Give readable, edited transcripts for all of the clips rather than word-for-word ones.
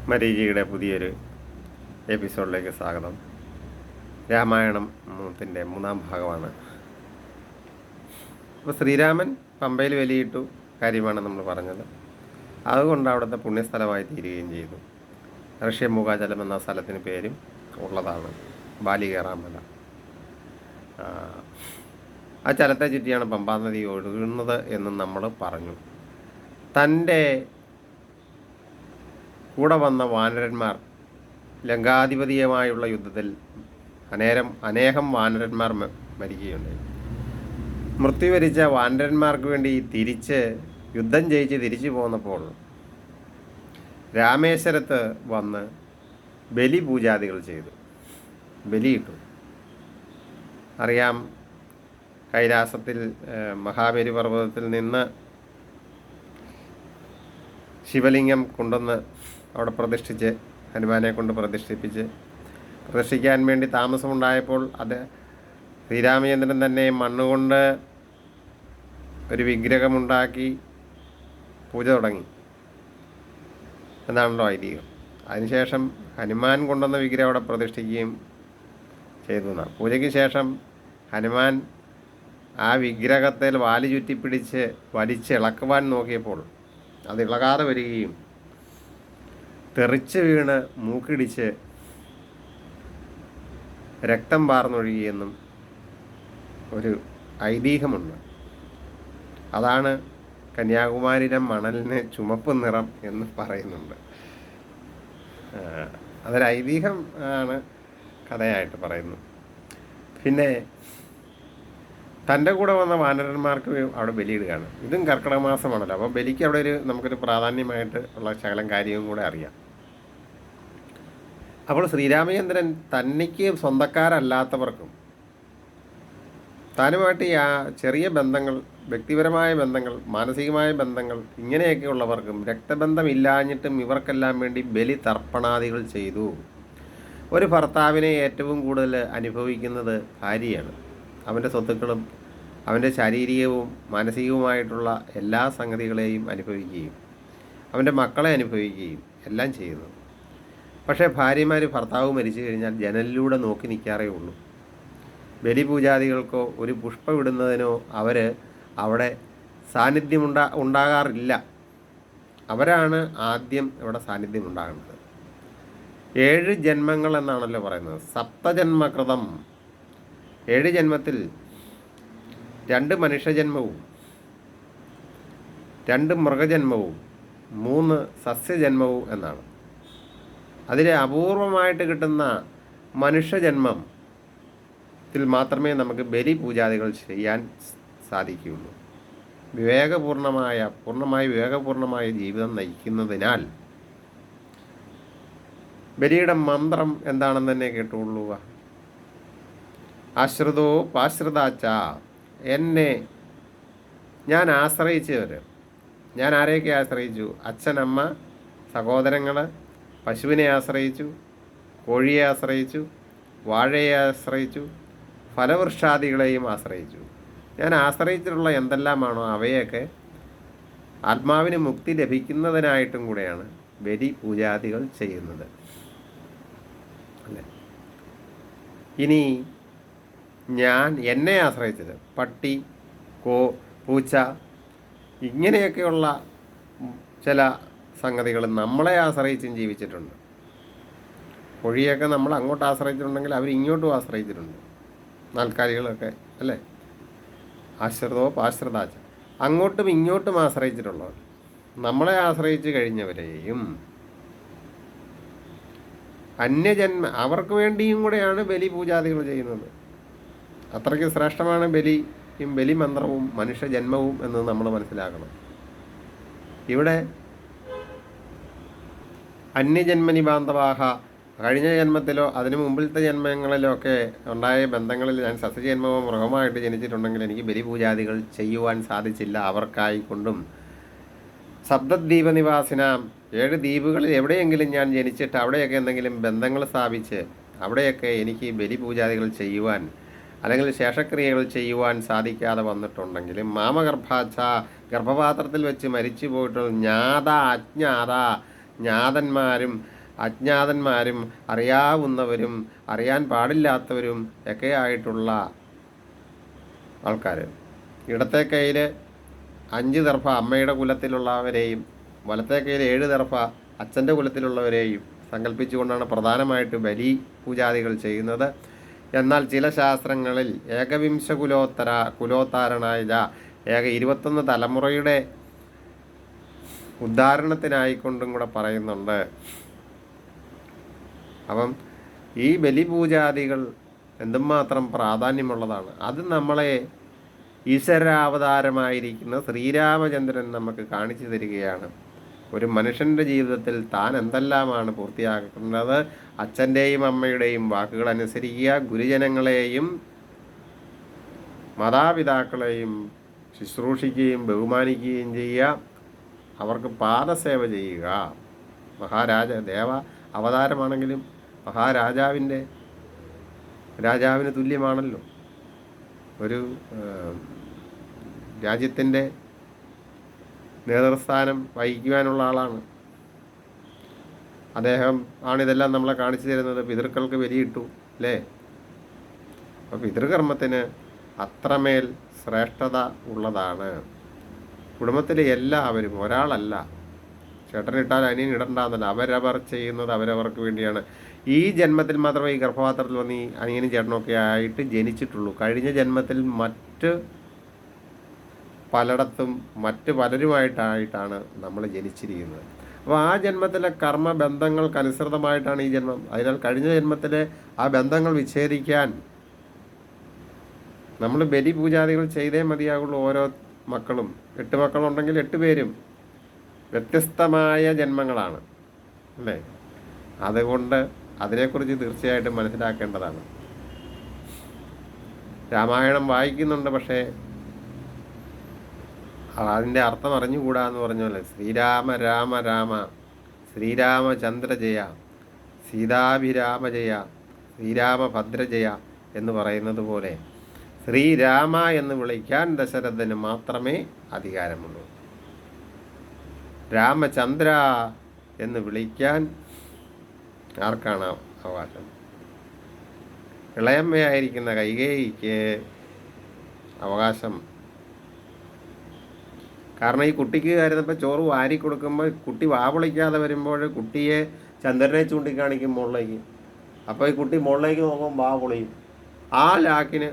മരീചിയുടെ പുതിയൊരു എപ്പിസോഡിലേക്ക് സ്വാഗതം. രാമായണത്തിൻ്റെ 3-ാം ഭാഗമാണ്. അപ്പോൾ ശ്രീരാമൻ പമ്പയിൽ വലിയിട്ടു കാര്യമാണ് നമ്മൾ പറഞ്ഞത്. അതുകൊണ്ട് അവിടുത്തെ പുണ്യസ്ഥലമായി തീരുകയും ചെയ്തു. ഋഷ്യമൂകാചലം എന്ന സ്ഥലത്തിന് പേരും ഉള്ളതാണ്. ബാലികേറാമല. ആ ചലത്തെ ചുറ്റിയാണ് പമ്പാനദി ഒഴുകുന്നത് എന്നും നമ്മൾ പറഞ്ഞു. തൻ്റെ കൂടെ വന്ന വാനരന്മാർ ലങ്കാധിപതിയുമായുള്ള യുദ്ധത്തിൽ അനേകം വാനരന്മാർ മരിക്കുകയുണ്ടായി. മൃത്യുവരിച്ച വാനരന്മാർക്ക് വേണ്ടി യുദ്ധം ജയിച്ച് തിരിച്ചു പോന്നപ്പോൾ രാമേശ്വരത്ത് വന്ന് ബലിപൂജാദികൾ ചെയ്തു, ബലിയിട്ടു. അറിയാം, കൈലാസത്തിൽ മഹാബലി പർവ്വതത്തിൽ നിന്ന് ശിവലിംഗം കൊണ്ടുവന്ന് അവിടെ പ്രതിഷ്ഠിച്ച്, ഹനുമാനെ കൊണ്ട് പ്രതിഷ്ഠിക്കാൻ വേണ്ടി താമസമുണ്ടായപ്പോൾ ശ്രീരാമചന്ദ്രൻ തന്നെ മണ്ണുകൊണ്ട് ഒരു വിഗ്രഹമുണ്ടാക്കി പൂജ തുടങ്ങി എന്നാണല്ലോ ഐതിഹ്യം. അതിനുശേഷം ഹനുമാൻ കൊണ്ടുവന്ന വിഗ്രഹം അവിടെ പ്രതിഷ്ഠിക്കുകയും ചെയ്തു എന്നാണ്. പൂജയ്ക്ക് ശേഷം ഹനുമാൻ ആ വിഗ്രഹത്തിൽ വാല് ചുറ്റിപ്പിടിച്ച് വലിച്ചിളക്കുവാൻ നോക്കിയപ്പോൾ അത് ഇളകാതെ വരികയും തെറിച്ച് വീണ് മൂക്കിടിച്ച് രക്തം പാർന്നൊഴുകിയെന്നും ഒരു ഐതിഹ്യമുണ്ട്. അതാണ് കന്യാകുമാരിയിലെ മണലിന് ചുമപ്പ് നിറം എന്ന് പറയുന്നുണ്ട്. അതൊരു ഐതിഹ്യം ആണ്, കഥയായിട്ട് പറയുന്നു. പിന്നെ തൻ്റെ കൂടെ വന്ന വാനരന്മാർക്ക് അവിടെ ബലിയിടുകയാണ്. ഇതും കർക്കിടക മാസമാണല്ലോ. അപ്പോൾ ബലിക്ക് അവിടെ നമുക്കൊരു പ്രാധാന്യമായിട്ട് ഉള്ള ശകലം കാര്യവും കൂടെ അറിയാം. അപ്പോൾ ശ്രീരാമചന്ദ്രൻ തനിക്ക് സ്വന്തക്കാരല്ലാത്തവർക്കും താനുമായിട്ട് ആ ചെറിയ ബന്ധങ്ങൾ, വ്യക്തിപരമായ ബന്ധങ്ങൾ, മാനസികമായ ബന്ധങ്ങൾ, ഇങ്ങനെയൊക്കെ ഉള്ളവർക്കും രക്തബന്ധമില്ലാഞ്ഞിട്ടും ഇവർക്കെല്ലാം വേണ്ടി ബലി തർപ്പണാദികൾ ചെയ്തു. ഒരു ഭർത്താവിനെ ഏറ്റവും കൂടുതൽ അനുഭവിക്കുന്നത് ഭാര്യയാണ്. അവൻ്റെ സ്വത്തുക്കളും അവൻ്റെ ശാരീരികവും മാനസികവുമായിട്ടുള്ള എല്ലാ സംഗതികളെയും അനുഭവിക്കുകയും അവൻ്റെ മക്കളെ അനുഭവിക്കുകയും എല്ലാം ചെയ്യുന്നു. പക്ഷേ ഭാര്യമാർ ഭർത്താവ് മരിച്ചു കഴിഞ്ഞാൽ ജനലിലൂടെ നോക്കി നിൽക്കാറേ ഉള്ളൂ. ബലിപൂജാദികൾക്കോ ഒരു പുഷ്പം ഇടുന്നതിനോ അവിടെ സാന്നിധ്യം ഉണ്ടാകാറില്ല. അവരാണ് ആദ്യം ഇവിടെ സാന്നിധ്യം ഉണ്ടാകുന്നത്. 7 ജന്മങ്ങൾ എന്നാണല്ലോ പറയുന്നത്. സപ്തജന്മകൃതം. 7 ജന്മത്തിൽ 2 മനുഷ്യജന്മവും 2 മൃഗജന്മവും 3 സസ്യജന്മവും എന്നാണ്. അതിൽ അപൂർവമായിട്ട് കിട്ടുന്ന മനുഷ്യജന്മത്തിൽ മാത്രമേ നമുക്ക് ബലിപൂജാദികൾ ചെയ്യാൻ സാധിക്കുകയുള്ളൂ. പൂർണ്ണമായി വിവേകപൂർണമായ ജീവിതം നയിക്കുന്നതിനാൽ ബലിയുടെ മന്ത്രം എന്താണെന്ന് തന്നെ കേട്ടുകൊള്ളുക. ആശ്രിതോ പാശ്രിതാച്ച. എന്നെ ഞാൻ ആശ്രയിച്ചവർ. ഞാൻ ആരെയൊക്കെ ആശ്രയിച്ചു? അച്ഛനമ്മ, സഹോദരങ്ങൾ, പശുവിനെ ആശ്രയിച്ചു, കോഴിയെ ആശ്രയിച്ചു, വാഴയെ ആശ്രയിച്ചു, ഫലവൃക്ഷാദികളെയും ആശ്രയിച്ചു. ഞാൻ ആശ്രയിച്ചിട്ടുള്ള എന്തെല്ലാമാണോ അവയൊക്കെ ആത്മാവിന് മുക്തി ലഭിക്കുന്നതിനായിട്ടും കൂടെയാണ് ബലി പൂജാദികൾ ചെയ്യുന്നത്. അല്ലേ? ഇനി എന്നെ ആശ്രയിച്ചത് പട്ടി, പൂച്ച, ഇങ്ങനെയൊക്കെയുള്ള ചില സംഗതികൾ നമ്മളെ ആശ്രയിച്ചും ജീവിച്ചിട്ടുണ്ട്. കോഴിയൊക്കെ നമ്മൾ അങ്ങോട്ട് ആശ്രയിച്ചിട്ടുണ്ടെങ്കിൽ അവർ ഇങ്ങോട്ടും ആശ്രയിച്ചിട്ടുണ്ട്, നാൽക്കാലികളൊക്കെ. അല്ലേ? ആശ്രിതോ പാശ്രിതാച്ച. അങ്ങോട്ടും ഇങ്ങോട്ടും ആശ്രയിച്ചിട്ടുള്ളവർ, നമ്മളെ ആശ്രയിച്ച് കഴിഞ്ഞവരെയും അവർക്ക് വേണ്ടിയും കൂടെയാണ് ബലി പൂജാദികൾ ചെയ്യുന്നത്. അത്രയ്ക്ക് ശ്രേഷ്ഠമാണ് ബലിയും ബലിമന്ത്രവും മനുഷ്യജന്മവും എന്ന് നമ്മൾ മനസ്സിലാക്കണം. ഇവിടെ അന്യജന്മനി ബാന്ധവാഹ, കഴിഞ്ഞ ജന്മത്തിലോ അതിനു മുമ്പിലത്തെ ജന്മങ്ങളിലോ ഒക്കെ ഉണ്ടായ ബന്ധങ്ങളിൽ ഞാൻ സസ്യജന്മമോ മൃഗമായിട്ട് ജനിച്ചിട്ടുണ്ടെങ്കിൽ എനിക്ക് ബലിപൂജാദികൾ ചെയ്യുവാൻ സാധിച്ചില്ല. അവർക്കായിക്കൊണ്ടും സപ്തദ്വീപ നിവാസിനാം, 7 ദ്വീപുകളിൽ എവിടെയെങ്കിലും ഞാൻ ജനിച്ചിട്ട് അവിടെയൊക്കെ എന്തെങ്കിലും ബന്ധങ്ങൾ സ്ഥാപിച്ച് അവിടെയൊക്കെ എനിക്ക് ബലിപൂജാദികൾ ചെയ്യുവാൻ അല്ലെങ്കിൽ ശേഷക്രിയകൾ ചെയ്യുവാൻ സാധിക്കാതെ വന്നിട്ടുണ്ടെങ്കിലും മാമഗർഭാച്ഛ, ഗർഭപാത്രത്തിൽ വെച്ച് മരിച്ചു പോയിട്ടുള്ള ജ്ഞാത അജ്ഞാത ജ്ഞാതന്മാരും അജ്ഞാതന്മാരും അറിയാവുന്നവരും അറിയാൻ പാടില്ലാത്തവരും ഒക്കെ ആയിട്ടുള്ള ആൾക്കാർ. ഇടത്തെ കയ്യിൽ 5 ദർഭ അമ്മയുടെ കുലത്തിലുള്ളവരെയും വലത്തെ കയ്യിൽ 7 ദർഭ അച്ഛൻ്റെ കുലത്തിലുള്ളവരെയും സങ്കല്പിച്ചുകൊണ്ടാണ് പ്രധാനമായിട്ട് ബലി പൂജാദികൾ ചെയ്യുന്നത്. എന്നാൽ ചില ശാസ്ത്രങ്ങളിൽ ഏകവിംശ കുലോത്താരണായ 21 തലമുറയുടെ ഉദ്ധാരണത്തിനായിക്കൊണ്ടും കൂടെ പറയുന്നുണ്ട്. അപ്പം ഈ ബലിപൂജാദികൾ എന്തുമാത്രം പ്രാധാന്യമുള്ളതാണ്. അത് നമ്മളെ ഈശ്വരാവതാരമായിരിക്കുന്ന ശ്രീരാമചന്ദ്രൻ നമുക്ക് കാണിച്ചു തരികയാണ്. ഒരു മനുഷ്യൻ്റെ ജീവിതത്തിൽ താൻ എന്തെല്ലാമാണ് പൂർത്തിയാക്കേണ്ടത്. അച്ഛൻ്റെയും അമ്മയുടെയും വാക്കുകൾ അനുസരിക്കുക, ഗുരുജനങ്ങളെയും മാതാപിതാക്കളെയും ശുശ്രൂഷിക്കുകയും ബഹുമാനിക്കുകയും ചെയ്യുക, അവർക്ക് പാദസേവ ചെയ്യുക. ദേവ അവതാരമാണെങ്കിലും രാജാവിന് തുല്യമാണല്ലോ. ഒരു രാജ്യത്തിൻ്റെ നേതൃസ്ഥാനം വഹിക്കുവാനുള്ള ആളാണ് അദ്ദേഹം. ആണിതെല്ലാം നമ്മളെ കാണിച്ചു തരുന്നത്. പിതൃക്കൾക്ക് ബലിയിട്ടു അല്ലേ? അപ്പോൾ പിതൃകർമ്മത്തിന് അത്രമേൽ ശ്രേഷ്ഠത ഉള്ളതാണ്. കുടുംബത്തിലെ എല്ലാവരും, ഒരാളല്ല, ചേട്ടനിട്ടാൽ അനിയൻ ഇടണ്ടാന്നല്ല, അവരവർ ചെയ്യുന്നത് അവരവർക്ക് വേണ്ടിയാണ്. ഈ ജന്മത്തിൽ മാത്രമേ ഈ ഗർഭപാത്രത്തിൽ വന്ന് ഈ അനിയനും ചേട്ടനൊക്കെ ആയിട്ട് ജനിച്ചിട്ടുള്ളൂ. കഴിഞ്ഞ ജന്മത്തിൽ മറ്റ് പലയിടത്തും മറ്റ് പലരുമായിട്ടാണ് നമ്മൾ ജനിച്ചിരിക്കുന്നത്. അപ്പോൾ ആ ജന്മത്തിലെ കർമ്മബന്ധങ്ങൾക്കനുസൃതമായിട്ടാണ് ഈ ജന്മം. അതിനാൽ കഴിഞ്ഞ ജന്മത്തിലെ ആ ബന്ധങ്ങൾ വിച്ഛേദിക്കാൻ നമ്മൾ ബലി പൂജാദികൾ ചെയ്തേ മതിയാകുള്ളൂ. ഓരോ മക്കളും 8 മക്കളുണ്ടെങ്കിൽ 8 പേരും വ്യത്യസ്തമായ ജന്മങ്ങളാണ് അല്ലേ? അതുകൊണ്ട് അതിനെക്കുറിച്ച് തീർച്ചയായിട്ടും മനസ്സിലാക്കേണ്ടതാണ്. രാമായണം വായിക്കുന്നുണ്ട്, പക്ഷേ അതിൻ്റെ അർത്ഥം അറിഞ്ഞുകൂടാ എന്ന് പറഞ്ഞ പോലെ ശ്രീരാമ രാമ രാമ, ശ്രീരാമചന്ദ്ര ജയ, സീതാഭിരാമ ജയ, ശ്രീരാമഭദ്ര ജയ എന്ന് പറയുന്നത് പോലെ ശ്രീരാമ എന്ന് വിളിക്കാൻ ദശരഥന് മാത്രമേ അധികാരമുള്ളൂ. രാമചന്ദ്ര എന്ന് വിളിക്കാൻ ആർക്കാണ് അവകാശം? ഇളയമ്മയായിരിക്കുന്ന കൈകേയിക്ക് അവകാശം. കാരണം ഈ കുട്ടിക്ക് കരുതപ്പോൾ ചോറ് വാരി കൊടുക്കുമ്പോൾ കുട്ടി വാവിളിക്കാതെ വരുമ്പോൾ കുട്ടിയെ ചന്ദ്രനെ ചൂണ്ടിക്കാണിക്കും മുകളിലേക്ക്. അപ്പോൾ ഈ കുട്ടി മുകളിലേക്ക് നോക്കുമ്പോൾ വാവിളിയും. ആ ലാക്കിന്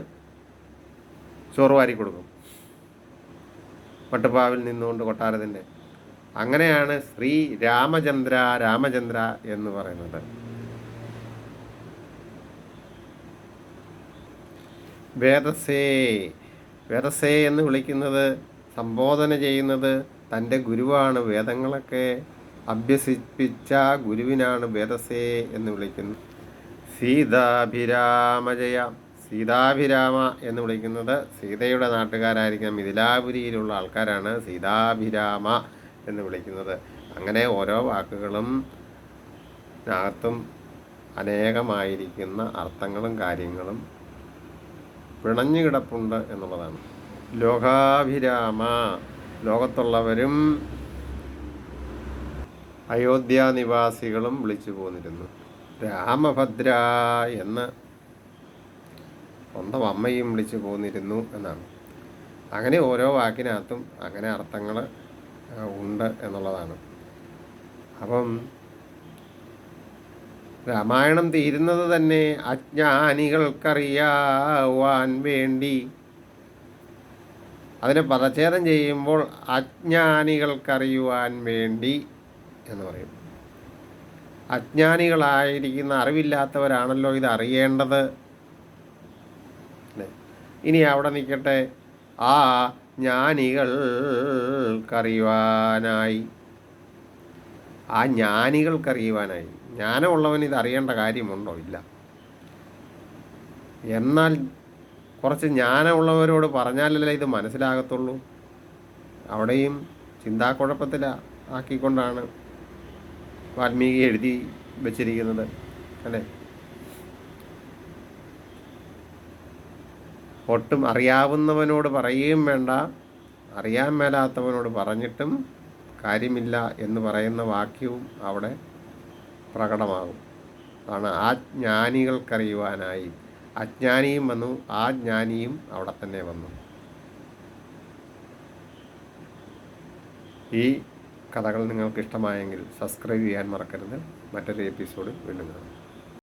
ചോറ് വാരി കൊടുക്കും പട്ടുപാവിൽ നിന്നുകൊണ്ട് കൊട്ടാരത്തിൻ്റെ. അങ്ങനെയാണ് ശ്രീ രാമചന്ദ്ര എന്ന് പറയുന്നത്. വേദസേ എന്ന് വിളിക്കുന്നത്, സംബോധന ചെയ്യുന്നത് തൻ്റെ ഗുരുവാണ്. വേദങ്ങളൊക്കെ അഭ്യസിപ്പിച്ച ഗുരുവിനാണ് വേദസേ എന്ന് വിളിക്കുന്നത്. സീതാഭിരാമ എന്ന് വിളിക്കുന്നത് സീതയുടെ നാട്ടുകാരായിരിക്കുന്ന മിഥിലാപുരിയിലുള്ള ആൾക്കാരാണ് സീതാഭിരാമ എന്ന് വിളിക്കുന്നത്. അങ്ങനെ ഓരോ വാക്കുകളും അകത്തും അനേകമായിരിക്കുന്ന അർത്ഥങ്ങളും കാര്യങ്ങളും പിണഞ്ഞു കിടപ്പുണ്ട് എന്നുള്ളതാണ്. ലോകാഭിരാമ, ലോകത്തുള്ളവരും അയോധ്യാനിവാസികളും വിളിച്ചു പോന്നിരുന്നു. രാമഭദ്ര എന്ന് സ്വന്തം അമ്മയും വിളിച്ചു പോന്നിരുന്നു എന്നാണ്. അങ്ങനെ ഓരോ വാക്കിനകത്തും അങ്ങനെ അർത്ഥങ്ങൾ ഉണ്ട് എന്നുള്ളതാണ്. അപ്പം രാമായണം തീരുന്നത് തന്നെ അജ്ഞാനികൾക്കറിയാവാൻ വേണ്ടി. അതിനെ പദച്ഛേദം ചെയ്യുമ്പോൾ അജ്ഞാനികൾക്കറിയുവാൻ വേണ്ടി എന്ന് പറയും. അജ്ഞാനികളായിരിക്കുന്ന അറിവില്ലാത്തവരാണല്ലോ ഇത് അറിയേണ്ടത്. ഇനി അവിടെ നിൽക്കട്ടെ, ആ ജ്ഞാനികൾക്കറിയുവാനായി, ആ ജ്ഞാനികൾക്കറിയുവാനായി. ജ്ഞാനമുള്ളവൻ ഇത് അറിയേണ്ട കാര്യമുണ്ടോ? ഇല്ല. എന്നാൽ കുറച്ച് ജ്ഞാനമുള്ളവരോട് പറഞ്ഞാലല്ലേ ഇത് മനസ്സിലാകത്തുള്ളൂ. അവിടെയും ചിന്താക്കുഴപ്പത്തിലാക്കിക്കൊണ്ടാണ് വാൽമീകി എഴുതി വച്ചിരിക്കുന്നത് അല്ലേ? ഒട്ടും അറിയാവുന്നവനോട് പറയുകയും വേണ്ട, അറിയാൻ മേലാത്തവനോട് പറഞ്ഞിട്ടും കാര്യമില്ല എന്ന് പറയുന്ന വാക്യവും അവിടെ പ്രകടമാകും. അതാണ് ആ ജ്ഞാനികൾക്കറിയുവാനായി. അജ്ഞാനിയും വന്നു, ആ ജ്ഞാനിയും അവിടെ തന്നെ വന്നു. ഈ കഥകൾ നിങ്ങൾക്ക് ഇഷ്ടമായെങ്കിൽ സബ്സ്ക്രൈബ് ചെയ്യാൻ മറക്കരുത്. മറ്റൊരു എപ്പിസോഡിൽ വീണ്ടും കാണാം.